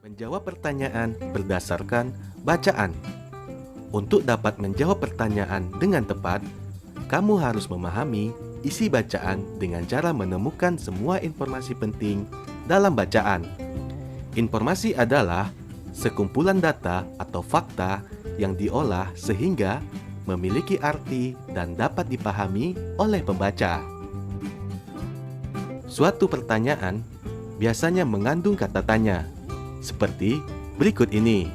Menjawab pertanyaan berdasarkan bacaan. Untuk dapat menjawab pertanyaan dengan tepat, kamu harus memahami isi bacaan dengan cara menemukan semua informasi penting dalam bacaan. Informasi adalah sekumpulan data atau fakta yang diolah sehingga memiliki arti dan dapat dipahami oleh pembaca. Suatu pertanyaan biasanya mengandung kata tanya, seperti berikut ini.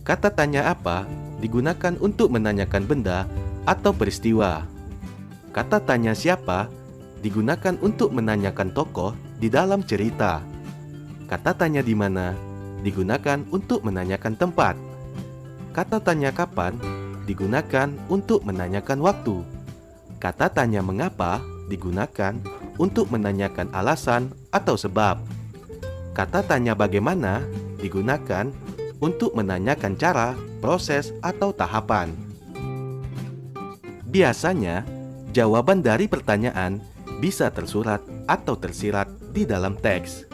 Kata tanya apa digunakan untuk menanyakan benda atau peristiwa. Kata tanya siapa digunakan untuk menanyakan tokoh di dalam cerita. Kata tanya di mana digunakan untuk menanyakan tempat. Kata tanya kapan digunakan untuk menanyakan waktu. Kata tanya mengapa digunakan untuk menanyakan alasan atau sebab. Kata tanya bagaimana digunakan untuk menanyakan cara, proses, atau tahapan. Biasanya, jawaban dari pertanyaan bisa tersurat atau tersirat di dalam teks.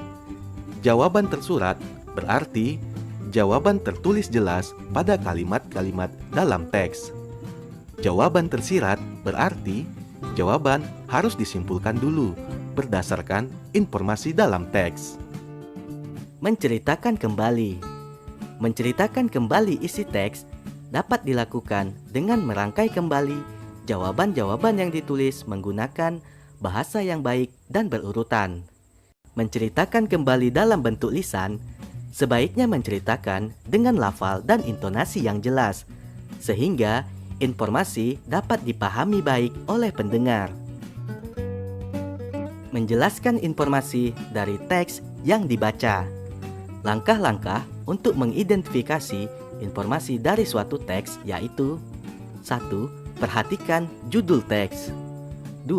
Jawaban tersurat berarti jawaban tertulis jelas pada kalimat-kalimat dalam teks. Jawaban tersirat berarti jawaban harus disimpulkan dulu berdasarkan informasi dalam teks. Menceritakan kembali. Menceritakan kembali isi teks dapat dilakukan dengan merangkai kembali jawaban-jawaban yang ditulis menggunakan bahasa yang baik dan berurutan. Menceritakan kembali dalam bentuk lisan, sebaiknya menceritakan dengan lafal dan intonasi yang jelas, sehingga informasi dapat dipahami baik oleh pendengar. Menjelaskan informasi dari teks yang dibaca. Langkah-langkah untuk mengidentifikasi informasi dari suatu teks yaitu 1. Perhatikan judul teks. 2.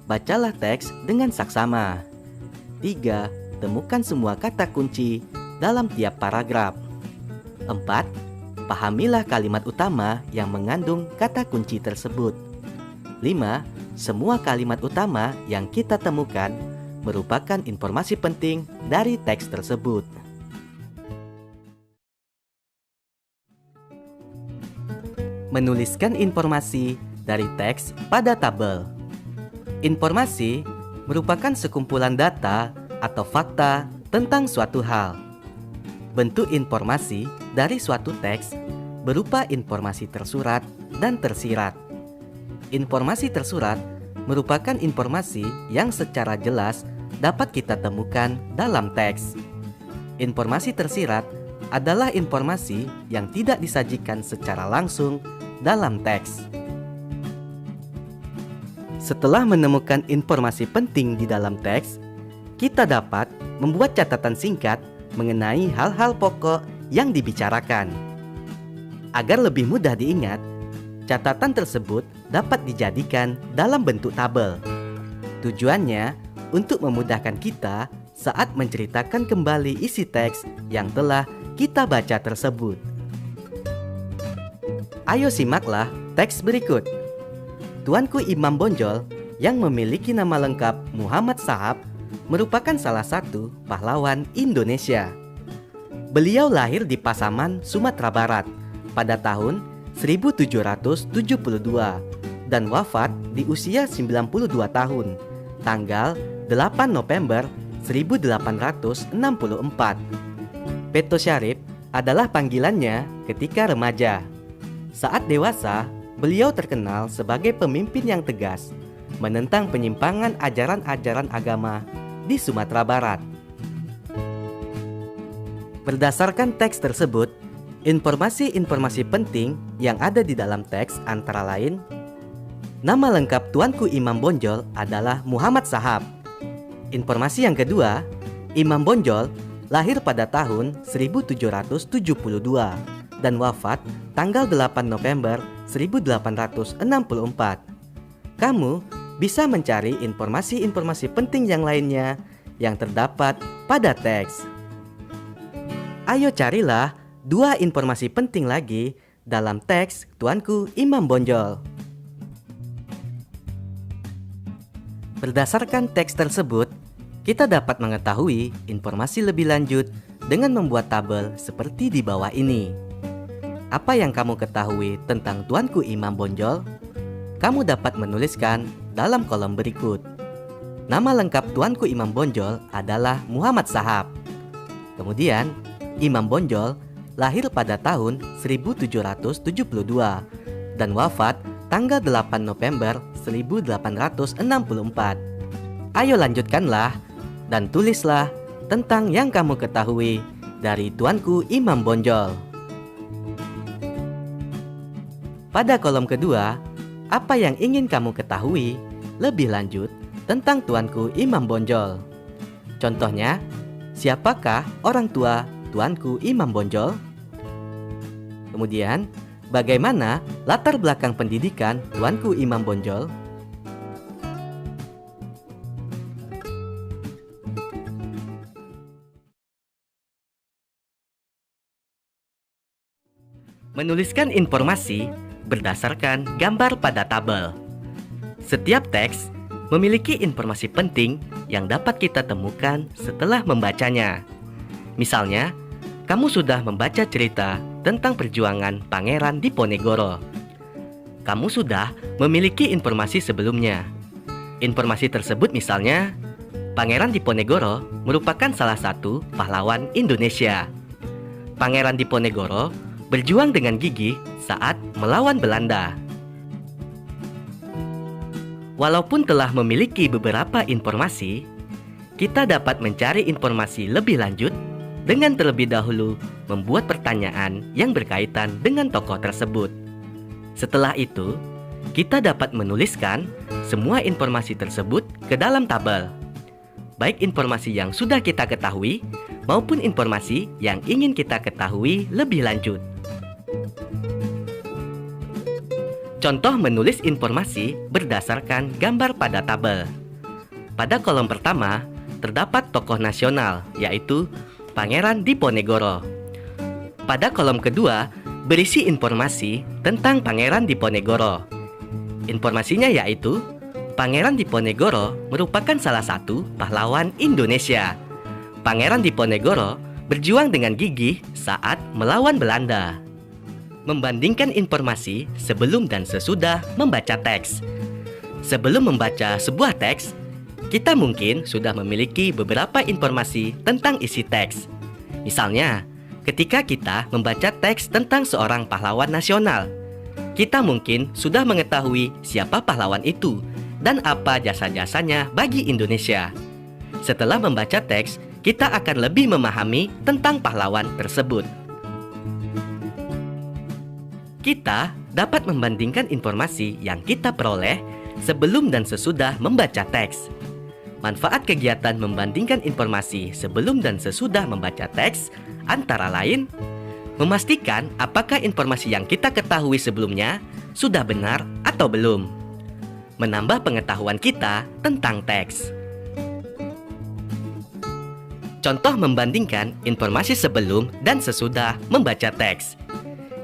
Bacalah teks dengan saksama. 3. Temukan semua kata kunci dalam tiap paragraf. 4. Pahamilah kalimat utama yang mengandung kata kunci tersebut. 5. Semua kalimat utama yang kita temukan merupakan informasi penting dari teks tersebut. Menuliskan informasi dari teks pada tabel. Informasi merupakan sekumpulan data atau fakta tentang suatu hal. Bentuk informasi dari suatu teks berupa informasi tersurat dan tersirat. Informasi tersurat merupakan informasi yang secara jelas dapat kita temukan dalam teks. Informasi tersirat adalah informasi yang tidak disajikan secara langsung dalam teks. Setelah menemukan informasi penting di dalam teks, kita dapat membuat catatan singkat mengenai hal-hal pokok yang dibicarakan. Agar lebih mudah diingat, catatan tersebut dapat dijadikan dalam bentuk tabel. Tujuannya untuk memudahkan kita saat menceritakan kembali isi teks yang telah kita baca tersebut. Ayo simaklah teks berikut. Tuanku Imam Bonjol yang memiliki nama lengkap Muhammad Shahab merupakan salah satu pahlawan Indonesia. Beliau lahir di Pasaman, Sumatera Barat pada tahun 1772 dan wafat di usia 92 tahun, tanggal 8 November 1864. Peto Syarif adalah panggilannya ketika remaja. Saat dewasa, beliau terkenal sebagai pemimpin yang tegas, menentang penyimpangan ajaran-ajaran agama di Sumatera Barat. Berdasarkan teks tersebut, informasi-informasi penting yang ada di dalam teks antara lain, nama lengkap Tuanku Imam Bonjol adalah Muhammad Shahab. Informasi yang kedua, Imam Bonjol lahir pada tahun 1772 dan wafat tanggal 8 November 1864. Kamu bisa mencari informasi-informasi penting yang lainnya yang terdapat pada teks. Ayo carilah 2 informasi penting lagi dalam teks Tuanku Imam Bonjol. Berdasarkan teks tersebut, kita dapat mengetahui informasi lebih lanjut dengan membuat tabel seperti di bawah ini. Apa yang kamu ketahui tentang Tuanku Imam Bonjol? Kamu dapat menuliskan dalam kolom berikut. Nama lengkap Tuanku Imam Bonjol adalah Muhammad Shahab. Kemudian, Imam Bonjol lahir pada tahun 1772 dan wafat tanggal 8 November 1864. Ayo lanjutkanlah dan tulislah tentang yang kamu ketahui dari Tuanku Imam Bonjol. Pada kolom kedua, apa yang ingin kamu ketahui lebih lanjut tentang Tuanku Imam Bonjol? Contohnya, siapakah orang tua Tuanku Imam Bonjol? Kemudian, bagaimana latar belakang pendidikan Tuanku Imam Bonjol? Menuliskan informasi berdasarkan gambar pada tabel. Setiap teks memiliki informasi penting yang dapat kita temukan setelah membacanya. Misalnya, kamu sudah membaca cerita tentang perjuangan Pangeran Diponegoro. Kamu sudah memiliki informasi sebelumnya. Informasi tersebut misalnya, Pangeran Diponegoro merupakan salah satu pahlawan Indonesia. Pangeran Diponegoro berjuang dengan gigih saat melawan Belanda. Walaupun telah memiliki beberapa informasi, kita dapat mencari informasi lebih lanjut dengan terlebih dahulu membuat pertanyaan yang berkaitan dengan tokoh tersebut. Setelah itu, kita dapat menuliskan semua informasi tersebut ke dalam tabel, baik informasi yang sudah kita ketahui maupun informasi yang ingin kita ketahui lebih lanjut. Contoh menulis informasi berdasarkan gambar pada tabel. Pada kolom pertama, terdapat tokoh nasional, yaitu Pangeran Diponegoro. Pada kolom kedua, berisi informasi tentang Pangeran Diponegoro. Informasinya yaitu, Pangeran Diponegoro merupakan salah satu pahlawan Indonesia. Pangeran Diponegoro berjuang dengan gigih saat melawan Belanda. Membandingkan informasi sebelum dan sesudah membaca teks. Sebelum membaca sebuah teks, kita mungkin sudah memiliki beberapa informasi tentang isi teks. Misalnya, ketika kita membaca teks tentang seorang pahlawan nasional, kita mungkin sudah mengetahui siapa pahlawan itu dan apa jasa-jasanya bagi Indonesia. Setelah membaca teks, kita akan lebih memahami tentang pahlawan tersebut. Kita dapat membandingkan informasi yang kita peroleh sebelum dan sesudah membaca teks. Manfaat kegiatan membandingkan informasi sebelum dan sesudah membaca teks antara lain, memastikan apakah informasi yang kita ketahui sebelumnya sudah benar atau belum, menambah pengetahuan kita tentang teks. Contoh membandingkan informasi sebelum dan sesudah membaca teks.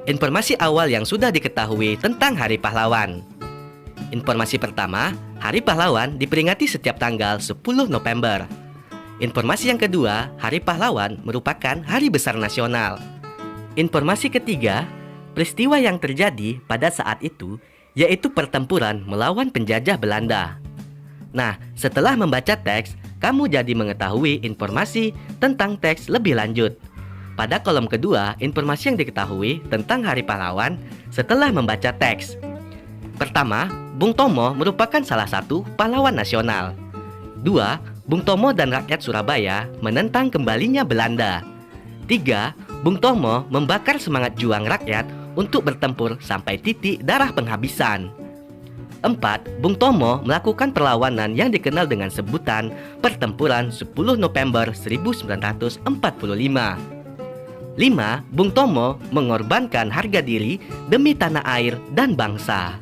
Informasi awal yang sudah diketahui tentang Hari Pahlawan. Informasi pertama, Hari Pahlawan diperingati setiap tanggal 10 November. Informasi yang kedua, Hari Pahlawan merupakan hari besar nasional. Informasi ketiga, peristiwa yang terjadi pada saat itu yaitu pertempuran melawan penjajah Belanda. Nah, setelah membaca teks, kamu jadi mengetahui informasi tentang teks lebih lanjut. Pada kolom kedua, informasi yang diketahui tentang Hari Pahlawan setelah membaca teks. Pertama, Bung Tomo merupakan salah satu pahlawan nasional. 2. Bung Tomo dan rakyat Surabaya menentang kembalinya Belanda. 3. Bung Tomo membakar semangat juang rakyat untuk bertempur sampai titik darah penghabisan. 4. Bung Tomo melakukan perlawanan yang dikenal dengan sebutan Pertempuran 10 November 1945. 5. Bung Tomo mengorbankan harga diri demi tanah air dan bangsa.